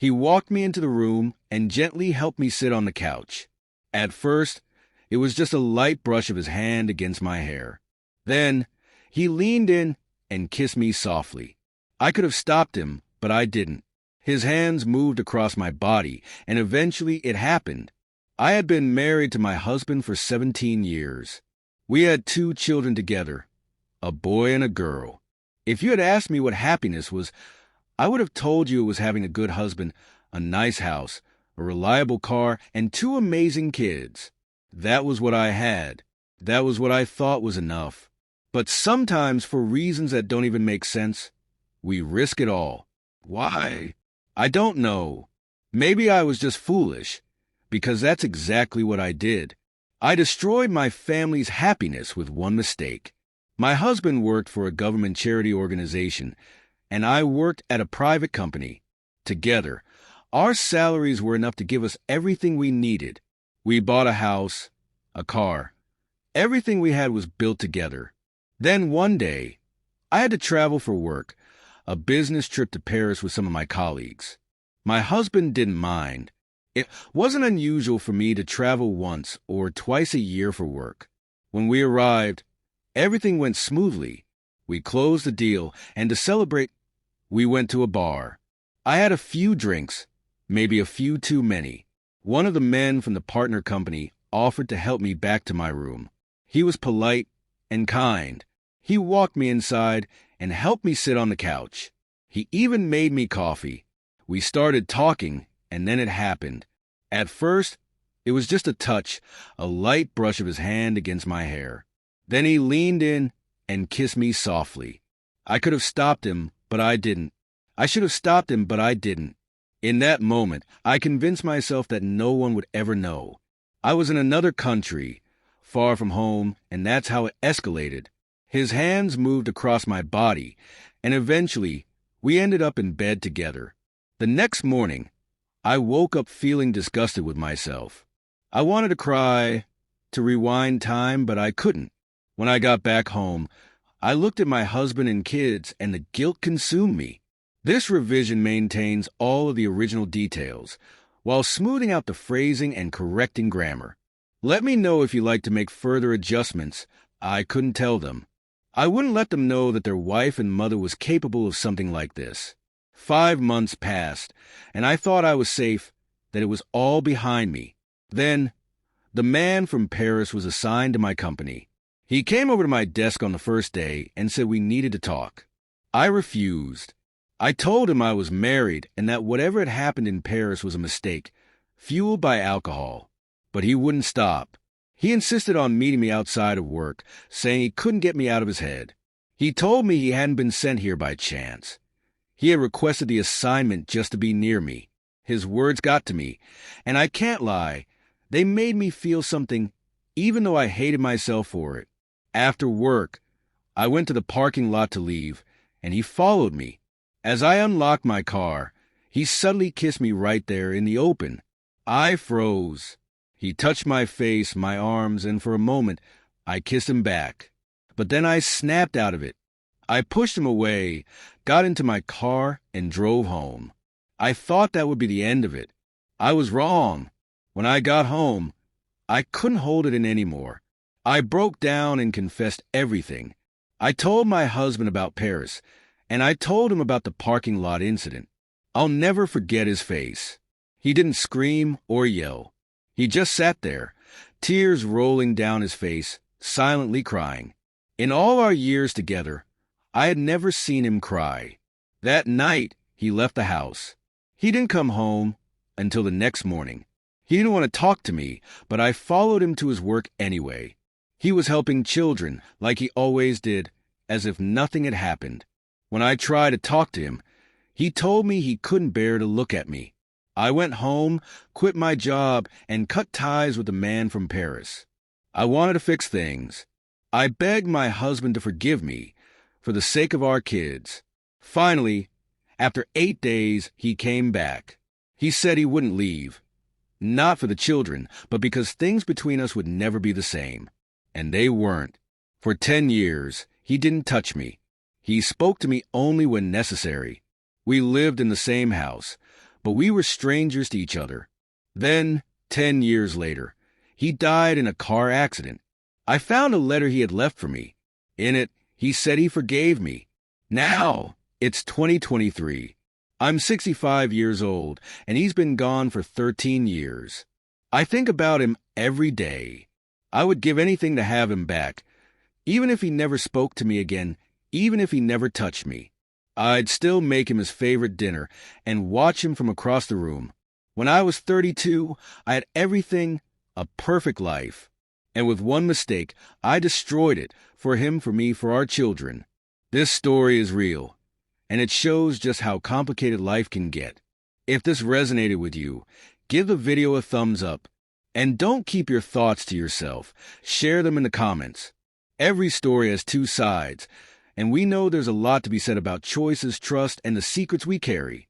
He walked me into the room and gently helped me sit on the couch. At first, it was just a light brush of his hand against my hair. Then, he leaned in and kissed me softly. I could have stopped him, but I didn't. His hands moved across my body, and eventually it happened. I had been married to my husband for 17 years. We had 2 children together, a boy and a girl. If you had asked me what happiness was, I would have told you it was having a good husband, a nice house, a reliable car, and 2 amazing kids. That was what I had. That was what I thought was enough. But sometimes, for reasons that don't even make sense, we risk it all. Why? I don't know. Maybe I was just foolish, because that's exactly what I did. I destroyed my family's happiness with one mistake. My husband worked for a government charity organization, and I worked at a private company. Together, our salaries were enough to give us everything we needed. We bought a house, a car. Everything we had was built together. Then one day, I had to travel for work, a business trip to Paris with some of my colleagues. My husband didn't mind. It wasn't unusual for me to travel once or twice a year for work. When we arrived, everything went smoothly. We closed the deal, and to celebrate, we went to a bar. I had a few drinks, maybe a few too many. One of the men from the partner company offered to help me back to my room. He was polite and kind. He walked me inside and helped me sit on the couch. He even made me coffee. We started talking, and then it happened. At first, it was just a touch, a light brush of his hand against my hair. Then he leaned in and kissed me softly. I could have stopped him, but I didn't. I should have stopped him, but I didn't. In that moment, I convinced myself that no one would ever know. I was in another country, far from home, and that's how it escalated. His hands moved across my body, and eventually, we ended up in bed together. The next morning, I woke up feeling disgusted with myself. I wanted to cry, to rewind time, but I couldn't. When I got back home, I looked at my husband and kids, and the guilt consumed me. This revision maintains all of the original details, while smoothing out the phrasing and correcting grammar. Let me know if you'd like to make further adjustments. I couldn't tell them. I wouldn't let them know that their wife and mother was capable of something like this. 5 months passed, and I thought I was safe, that it was all behind me. Then, the man from Paris was assigned to my company. He came over to my desk on the first day and said we needed to talk. I refused. I told him I was married and that whatever had happened in Paris was a mistake, fueled by alcohol. But he wouldn't stop. He insisted on meeting me outside of work, saying he couldn't get me out of his head. He told me he hadn't been sent here by chance. He had requested the assignment just to be near me. His words got to me, and I can't lie, they made me feel something, even though I hated myself for it. After work, I went to the parking lot to leave, and he followed me. As I unlocked my car, he suddenly kissed me right there in the open. I froze. He touched my face, my arms, and for a moment, I kissed him back. But then I snapped out of it. I pushed him away, got into my car, and drove home. I thought that would be the end of it. I was wrong. When I got home, I couldn't hold it in anymore. I broke down and confessed everything. I told my husband about Paris, and I told him about the parking lot incident. I'll never forget his face. He didn't scream or yell. He just sat there, tears rolling down his face, silently crying. In all our years together, I had never seen him cry. That night, he left the house. He didn't come home until the next morning. He didn't want to talk to me, but I followed him to his work anyway. He was helping children, like he always did, as if nothing had happened. When I tried to talk to him, he told me he couldn't bear to look at me. I went home, quit my job, and cut ties with the man from Paris. I wanted to fix things. I begged my husband to forgive me, for the sake of our kids. Finally, after 8 days, he came back. He said he wouldn't leave. Not for the children, but because things between us would never be the same. And they weren't. For 10 years, he didn't touch me. He spoke to me only when necessary. We lived in the same house, but we were strangers to each other. Then, 10 years later, he died in a car accident. I found a letter he had left for me. In it, he said he forgave me. Now, it's 2023. I'm 65 years old, and he's been gone for 13 years. I think about him every day. I would give anything to have him back, even if he never spoke to me again, even if he never touched me. I'd still make him his favorite dinner and watch him from across the room. When I was 32, I had everything, a perfect life. And with one mistake, I destroyed it for him, for me, for our children. This story is real, and it shows just how complicated life can get. If this resonated with you, give the video a thumbs up. And don't keep your thoughts to yourself. Share them in the comments. Every story has two sides, and we know there's a lot to be said about choices, trust, and the secrets we carry.